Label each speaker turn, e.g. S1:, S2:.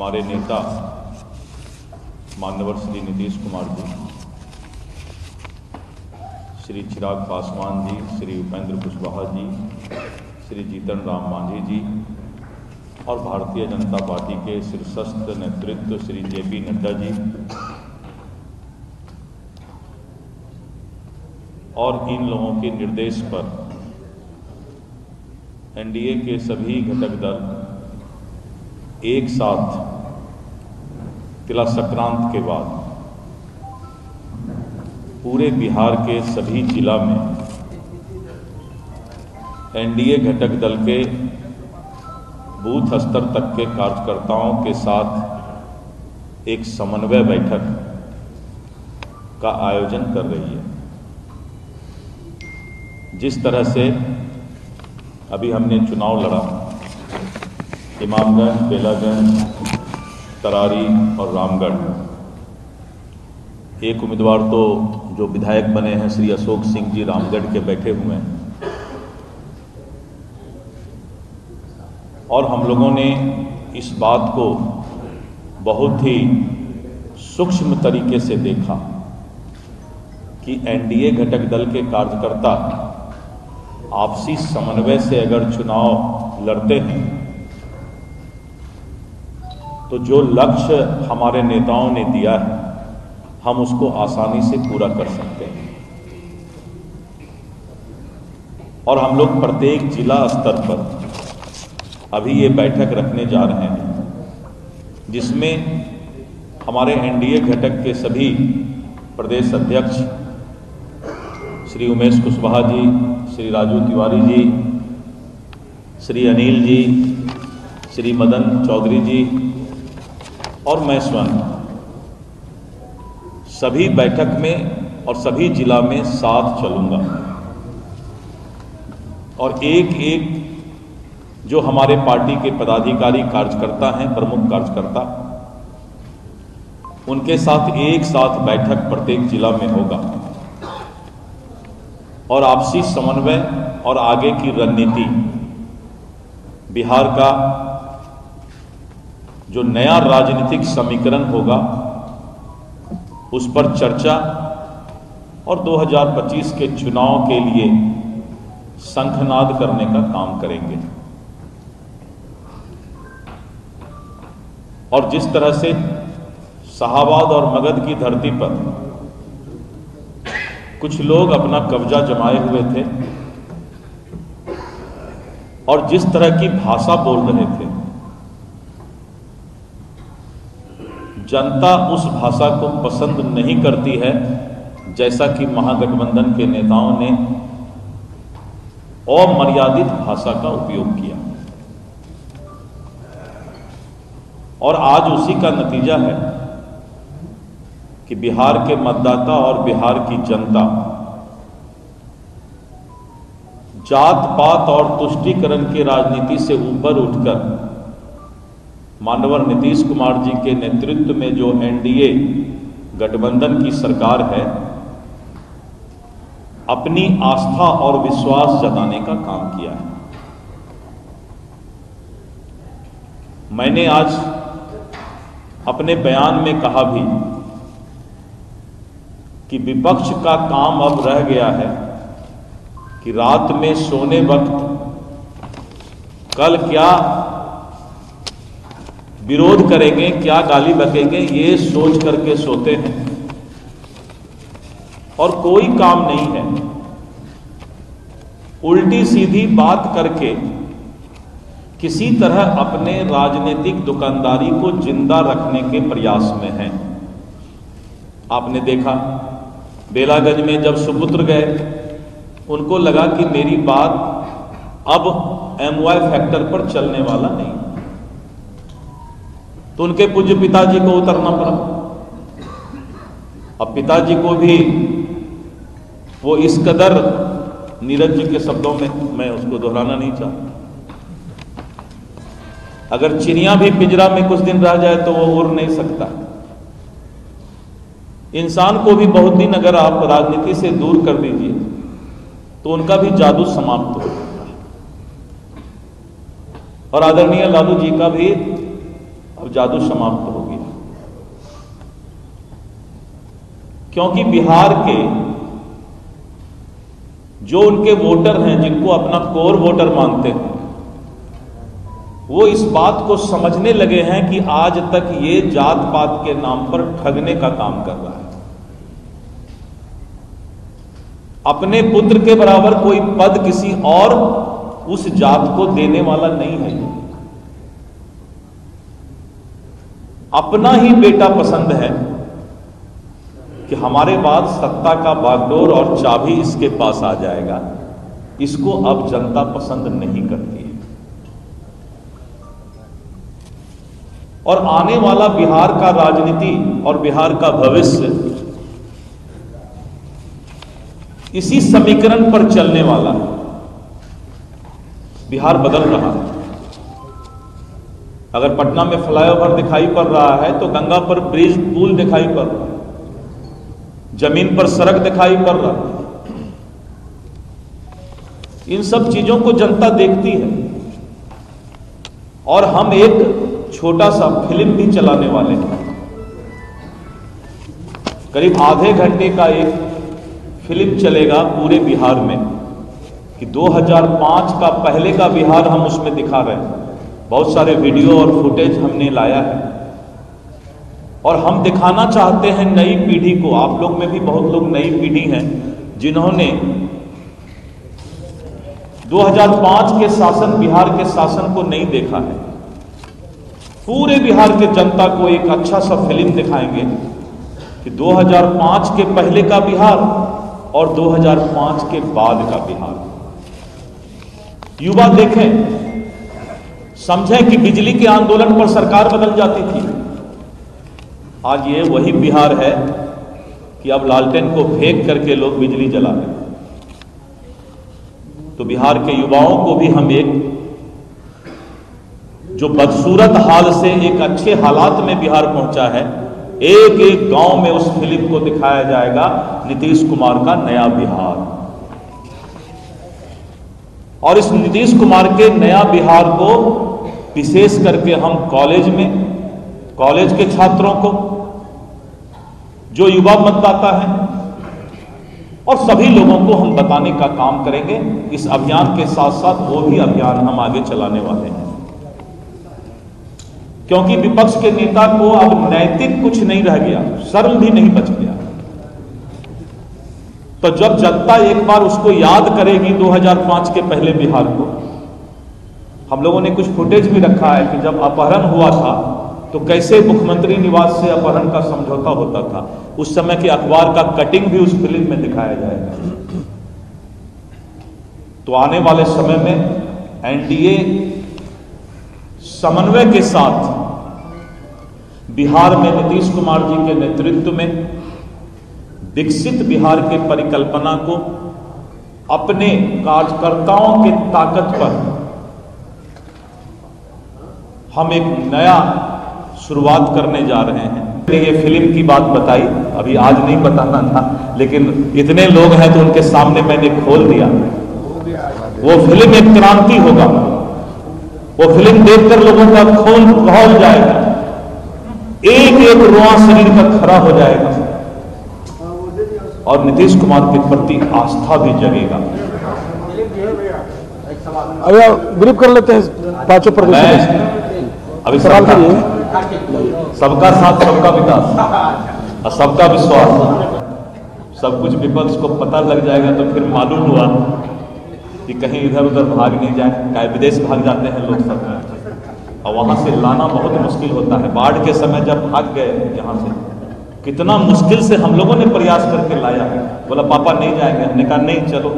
S1: हमारे नेता माननीय श्री नीतीश कुमार जी, श्री चिराग पासवान जी, श्री उपेंद्र कुशवाहा जी, श्री जीतन राम मांझी जी और भारतीय जनता पार्टी के शीर्षस्थ नेतृत्व श्री जेपी नड्डा जी और इन लोगों के निर्देश पर एनडीए के सभी घटक दल एक साथ तिला संक्रांत के बाद पूरे बिहार के सभी जिला में एनडीए घटक दल के बूथ स्तर तक के कार्यकर्ताओं के साथ एक समन्वय बैठक का आयोजन कर रही है। जिस तरह से अभी हमने चुनाव लड़ा, इमामगंज, बेलागंज, तरारी और रामगढ़, एक उम्मीदवार तो जो विधायक बने हैं श्री अशोक सिंह जी रामगढ़ के बैठे हुए हैं और हम लोगों ने इस बात को बहुत ही सूक्ष्म तरीके से देखा कि एनडीए घटक दल के कार्यकर्ता आपसी समन्वय से अगर चुनाव लड़ते हैं तो जो लक्ष्य हमारे नेताओं ने दिया है हम उसको आसानी से पूरा कर सकते हैं। और हम लोग प्रत्येक जिला स्तर पर अभी ये बैठक रखने जा रहे हैं जिसमें हमारे एनडीए घटक के सभी प्रदेश अध्यक्ष श्री उमेश कुशवाहा जी, श्री राजू तिवारी जी, श्री अनिल जी, श्री मदन चौधरी जी और मैं स्वयं सभी बैठक में और सभी जिला में साथ चलूंगा और एक एक जो हमारे पार्टी के पदाधिकारी कार्यकर्ता हैं, प्रमुख कार्यकर्ता, उनके साथ एक साथ बैठक प्रत्येक जिला में होगा और आपसी समन्वय और आगे की रणनीति, बिहार का जो नया राजनीतिक समीकरण होगा उस पर चर्चा और 2025 के चुनाव के लिए शंखनाद करने का काम करेंगे। और जिस तरह से शाहाबाद और मगध की धरती पर कुछ लोग अपना कब्जा जमाए हुए थे और जिस तरह की भाषा बोल रहे थे, जनता उस भाषा को पसंद नहीं करती है, जैसा कि महागठबंधन के नेताओं ने अमर्यादित भाषा का उपयोग किया और आज उसी का नतीजा है कि बिहार के मतदाता और बिहार की जनता जात पात और तुष्टीकरण की राजनीति से ऊपर उठकर माननीय नीतीश कुमार जी के नेतृत्व में जो एनडीए गठबंधन की सरकार है, अपनी आस्था और विश्वास जताने का काम किया है। मैंने आज अपने बयान में कहा भी कि विपक्ष का काम अब रह गया है कि रात में सोने वक्त कल क्या विरोध करेंगे, क्या गाली बकेंगे, ये सोच करके सोते हैं और कोई काम नहीं है। उल्टी सीधी बात करके किसी तरह अपने राजनीतिक दुकानदारी को जिंदा रखने के प्रयास में हैं। आपने देखा बेलागंज में जब सुपुत्र गए, उनको लगा कि मेरी बात अब एमवाई फैक्टर पर चलने वाला नहीं, तो उनके पूज्य पिताजी को उतरना पड़ा। अब पिताजी को भी वो इस कदर, नीरज जी के शब्दों में मैं उसको दोहराना नहीं चाहता, अगर चिड़िया भी पिंजरा में कुछ दिन रह जाए तो वो उड़ नहीं सकता। इंसान को भी बहुत दिन अगर आप राजनीति से दूर कर दीजिए तो उनका भी जादू समाप्त हो जाता है। और आदरणीय लालू जी का भी अब जादू समाप्त हो गया, क्योंकि बिहार के जो उनके वोटर हैं, जिनको अपना कोर वोटर मानते हैं, वो इस बात को समझने लगे हैं कि आज तक ये जात पात के नाम पर ठगने का काम कर रहा है। अपने पुत्र के बराबर कोई पद किसी और उस जात को देने वाला नहीं है। अपना ही बेटा पसंद है कि हमारे बाद सत्ता का बागडोर और चाबी इसके पास आ जाएगा। इसको अब जनता पसंद नहीं करती है। और आने वाला बिहार का राजनीति और बिहार का भविष्य इसी समीकरण पर चलने वाला है। बिहार बदल रहा है। अगर पटना में फ्लाईओवर दिखाई पड़ रहा है तो गंगा पर ब्रिज पुल दिखाई पड़ रहा है, जमीन पर सड़क दिखाई पड़ रहा है। इन सब चीजों को जनता देखती है और हम एक छोटा सा फिल्म भी चलाने वाले हैं। करीब आधे घंटे का एक फिल्म चलेगा पूरे बिहार में कि 2005 का पहले का बिहार हम उसमें दिखा रहे हैं। बहुत सारे वीडियो और फुटेज हमने लाया है और हम दिखाना चाहते हैं नई पीढ़ी को। आप लोग में भी बहुत लोग नई पीढ़ी हैं जिन्होंने 2005 के शासन, बिहार के शासन को नहीं देखा है। पूरे बिहार के जनता को एक अच्छा सा फिल्म दिखाएंगे कि 2005 के पहले का बिहार और 2005 के बाद का बिहार। युवा देखें, समझें कि बिजली के आंदोलन पर सरकार बदल जाती थी। आज ये वही बिहार है कि अब लालटेन को फेंक करके लोग बिजली जला रहे हैं। तो बिहार के युवाओं को भी हम एक जो बदसूरत हाल से एक अच्छे हालात में बिहार पहुंचा है, एक एक गांव में उस फिल्म को दिखाया जाएगा, नीतीश कुमार का नया बिहार। और इस नीतीश कुमार के नया बिहार को विशेष करके हम कॉलेज के छात्रों को, जो युवा मतदाता हैं और सभी लोगों को हम बताने का काम करेंगे। इस अभियान के साथ साथ वो भी अभियान हम आगे चलाने वाले हैं, क्योंकि विपक्ष के नेता को अब नैतिक कुछ नहीं रह गया, शर्म भी नहीं बच गया। तो जब जनता एक बार उसको याद करेगी 2005 के पहले बिहार को, हम लोगों ने कुछ फुटेज भी रखा है कि जब अपहरण हुआ था तो कैसे मुख्यमंत्री निवास से अपहरण का समझौता होता था। उस समय के अखबार का कटिंग भी उस फिल्म में दिखाया जाएगा। तो आने वाले समय में एनडीए समन्वय के साथ बिहार में नीतीश कुमार जी के नेतृत्व में विकसित बिहार के परिकल्पना को अपने कार्यकर्ताओं के ताकत पर हम एक नया शुरुआत करने जा रहे हैं। ये फिल्म की बात बताई, अभी आज नहीं बताना था, लेकिन इतने लोग हैं तो उनके सामने मैंने खोल दिया। वो फिल्म एक क्रांति होगा। वो फिल्म देखकर लोगों का खून खौल जाएगा, एक एक रोआ शरीर का खड़ा हो जाएगा और नीतीश कुमार के प्रति आस्था भी जगेगा।
S2: अभी ब्रीफ कर लेते हैं पांचों प्रदेश।
S1: अभी सबका साथ, सबका विकास और सबका विश्वास, सब कुछ विपक्ष को पता लग जाएगा तो फिर मालूम हुआ कि कहीं इधर उधर भाग नहीं जाए। कहीं विदेश भाग जाते हैं लोग सब और वहां से लाना बहुत मुश्किल होता है। बाढ़ के समय जब भाग गए यहाँ से, कितना मुश्किल से हम लोगों ने प्रयास करके लाया। बोला पापा नहीं जाएंगे, हमने कहा नहीं चलो।